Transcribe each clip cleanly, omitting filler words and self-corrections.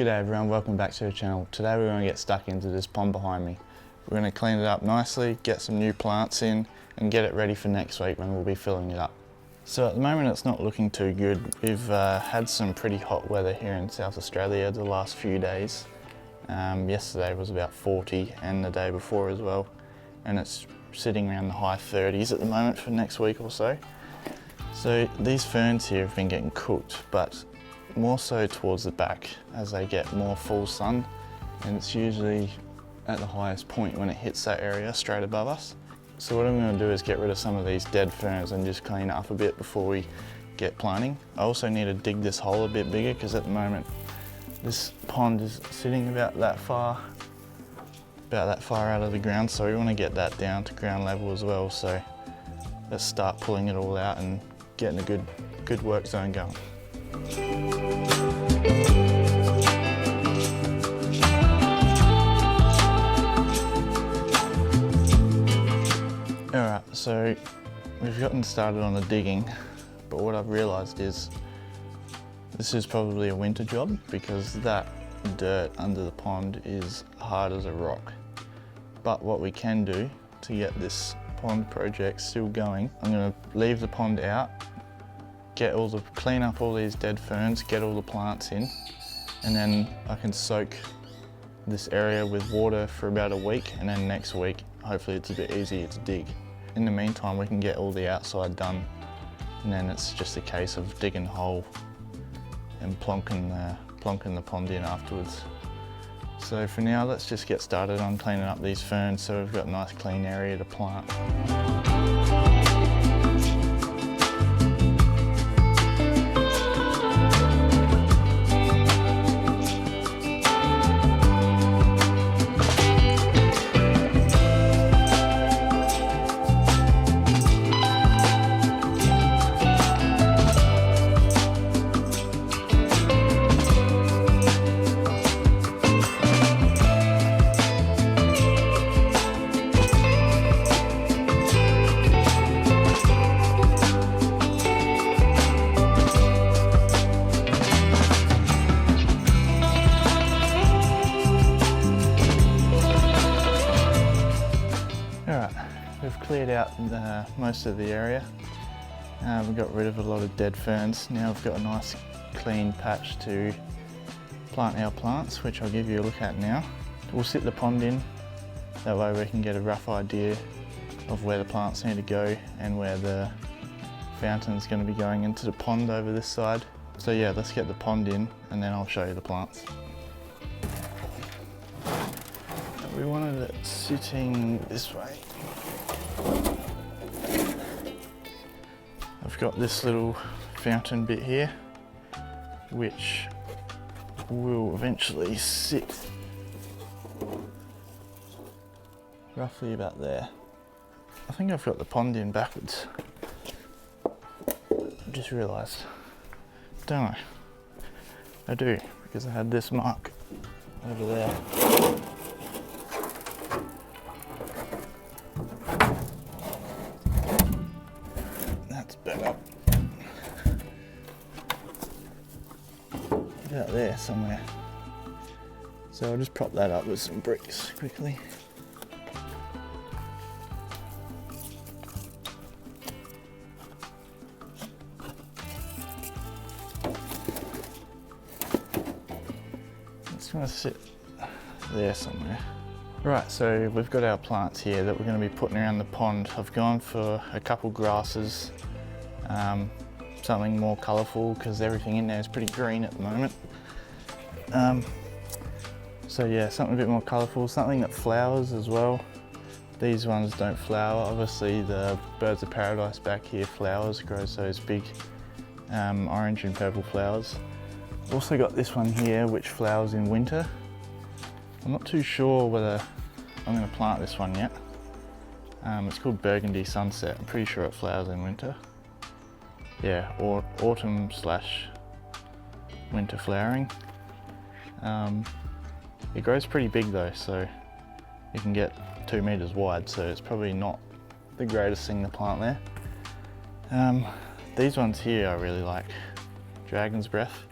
G'day everyone, welcome back to the channel. Today we're going to get stuck into this pond behind me. We're going to clean it up nicely, get some new plants in and get it ready for next week when we'll be filling it up. So at the moment it's not looking too good. We've had some pretty hot weather here in South Australia the last few days. Yesterday was about 40 and the day before as well, and it's sitting around the high 30s at the moment for next week or so. So these ferns here have been getting cooked, but more so towards the back as they get more full sun, and it's usually at the highest point when it hits that area straight above us. So what I'm going to do is get rid of some of these dead ferns and just clean it up a bit before we get planting. I also need to dig this hole a bit bigger because at the moment this pond is sitting about that far out of the ground, so we want to get that down to ground level as well. So let's start pulling it all out and getting a good work zone going. Alright, so we've gotten started on the digging, but what I've realised is this is probably a winter job because that dirt under the pond is hard as a rock. But what we can do to get this pond project still going, I'm going to leave the pond out, clean up all these dead ferns, get all the plants in, and then I can soak this area with water for about a week, and then next week hopefully it's a bit easier to dig. In the meantime we can get all the outside done, and then it's just a case of digging a hole and plonking the pond in afterwards. So for now let's just get started on cleaning up these ferns so we've got a nice clean area to plant. We've cleared out most of the area. We got rid of a lot of dead ferns. Now we've got a nice clean patch to plant our plants, which I'll give you a look at now. We'll sit the pond in, that way we can get a rough idea of where the plants need to go and where the fountain's going to be going into the pond over this side. So yeah, let's get the pond in and then I'll show you the plants. We wanted it sitting this way. I've got this little fountain bit here, which will eventually sit roughly about there. I think I've got the pond in backwards. I just realised, don't I? I do, because I had this mark over there. Better. About there somewhere. So I'll just prop that up with some bricks quickly. It's going to sit there somewhere. Right, so we've got our plants here that we're going to be putting around the pond. I've gone for a couple grasses. Something more colourful because everything in there is pretty green at the moment. So yeah, something a bit more colourful, something that flowers as well. These ones don't flower. Obviously the birds of paradise back here flowers, grows those big orange and purple flowers. Also got this one here which flowers in winter. I'm not too sure whether I'm going to plant this one yet. It's called Burgundy Sunset. I'm pretty sure it flowers in winter. Yeah, or autumn / winter flowering. It grows pretty big though, so you can get 2 meters wide, so it's probably not the greatest thing to plant there. These ones here I really like. Dragon's Breath.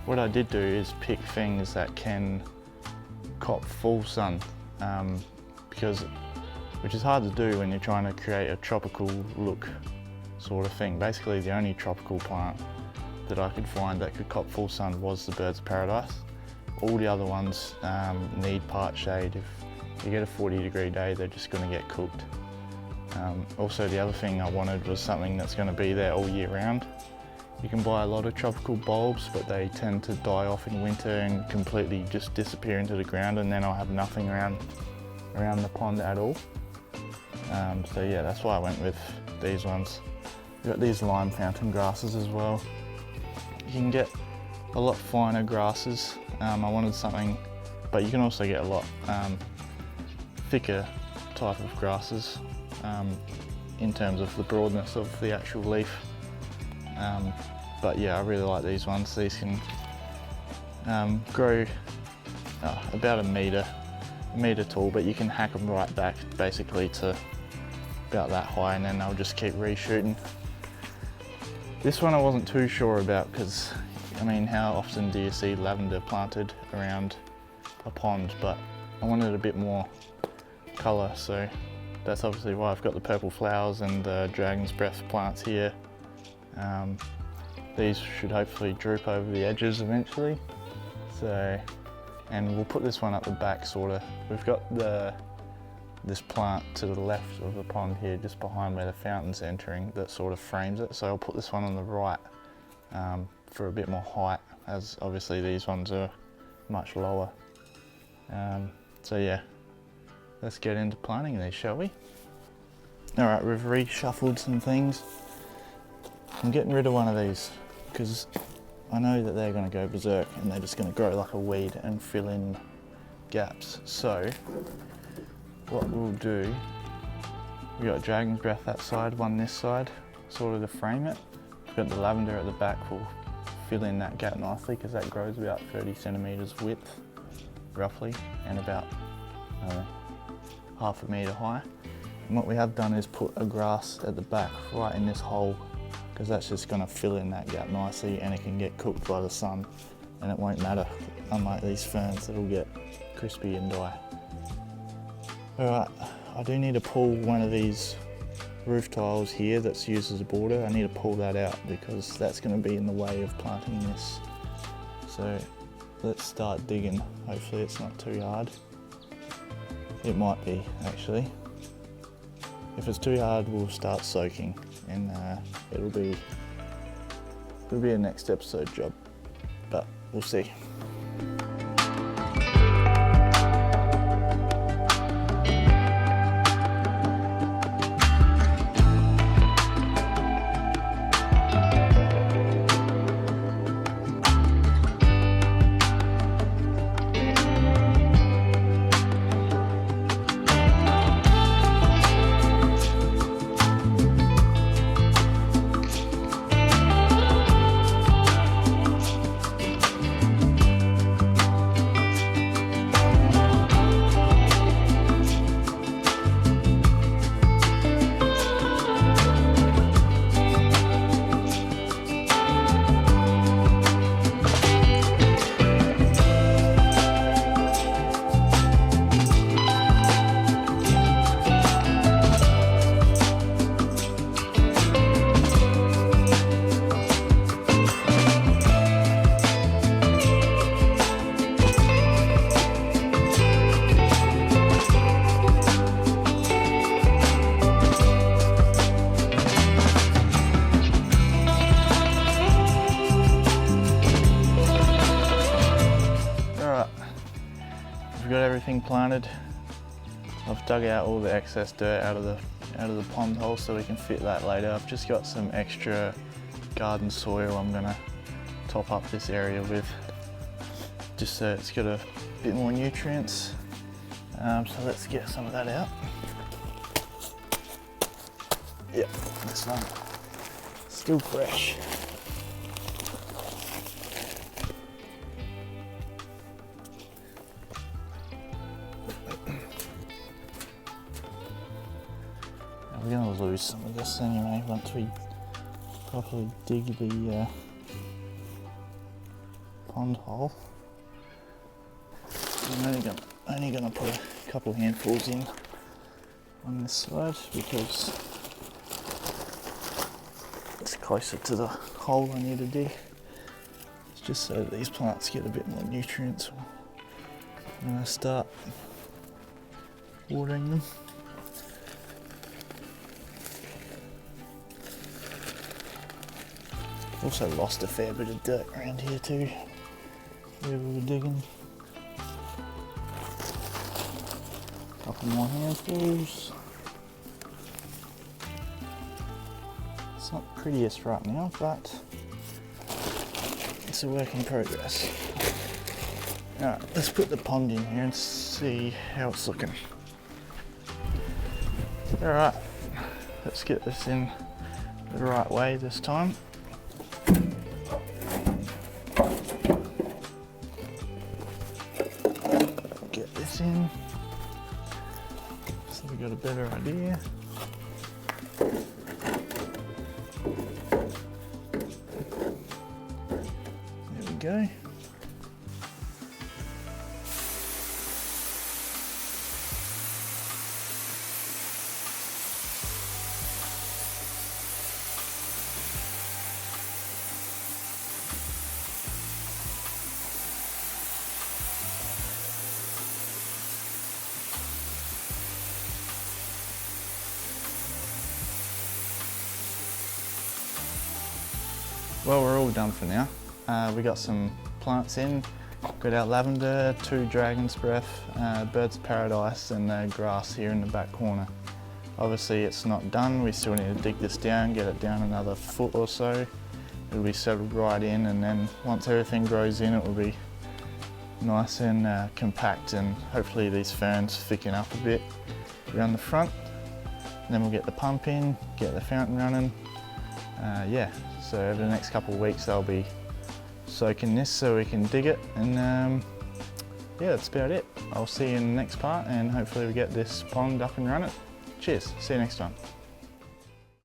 what I did do is pick things that can cop full sun, which is hard to do when you're trying to create a tropical look sort of thing. Basically the only tropical plant that I could find that could cop full sun was the Birds of Paradise. All the other ones need part shade. If you get a 40-degree day, they're just going to get cooked. Also, the other thing I wanted was something that's going to be there all year round. You can buy a lot of tropical bulbs, but they tend to die off in winter and completely just disappear into the ground, and then I'll have nothing around the pond at all. So yeah, that's why I went with these ones. We've got these lime fountain grasses as well. You can get a lot finer grasses. I wanted something, but you can also get a lot thicker type of grasses in terms of the broadness of the actual leaf. But yeah, I really like these ones. These can grow about a metre tall, but you can hack them right back basically to about that high, and then they'll just keep reshooting. This one I wasn't too sure about because, I mean, how often do you see lavender planted around a pond? But I wanted a bit more colour, so that's obviously why I've got the purple flowers and the dragon's breath plants here. These should hopefully droop over the edges eventually. So, and we'll put this one up the back sorta. We've got this plant to the left of the pond here, just behind where the fountain's entering, that sort of frames it. So I'll put this one on the right for a bit more height, as obviously these ones are much lower. So yeah, let's get into planting these, shall we? All right, we've reshuffled some things. I'm getting rid of one of these because I know that they're going to go berserk and they're just going to grow like a weed and fill in gaps. So what we'll do, we've got dragon's breath that side, one this side, sort of to frame it. We've got the lavender at the back, will fill in that gap nicely because that grows about 30 centimetres width roughly, and about half a metre high. And what we have done is put a grass at the back right in this hole, because that's just going to fill in that gap nicely and it can get cooked by the sun and it won't matter, unlike these ferns that'll get crispy and die. Alright, I do need to pull one of these roof tiles here that's used as a border. I need to pull that out because that's going to be in the way of planting this. So let's start digging. Hopefully it's not too hard. It might be actually. If it's too hard, we'll start soaking, and it'll be a next episode job, but we'll see. Got everything planted. I've dug out all the excess dirt out of the pond hole so we can fit that later. I've just got some extra garden soil I'm gonna top up this area with, just so it's got a bit more nutrients. So let's get some of that out. Yep, this one still fresh. We're going to lose some of this anyway once we properly dig the pond hole. I'm only gonna put a couple handfuls in on this side because it's closer to the hole I need to dig. It's just so that these plants get a bit more nutrients when I start watering them. Also lost a fair bit of dirt around here too, where we were digging. Couple more handfuls. It's not prettiest right now, but it's a work in progress. Alright, let's put the pond in here and see how it's looking. Alright, let's get this in the right way this time. Get this in. So we got a better idea. There we go. Well, we're all done for now. We got some plants in. Got our lavender, 2 dragon's breath, bird's paradise, and grass here in the back corner. Obviously it's not done. We still need to dig this down, get it down another foot or so. It'll be settled right in, and then once everything grows in, it will be nice and compact, and hopefully these ferns thicken up a bit around the front. And then we'll get the pump in, get the fountain running. Yeah, so over the next couple of weeks they'll be soaking this so we can dig it, and yeah, that's about it. I'll see you in the next part, and hopefully we get this pond up and running. Cheers, see you next time.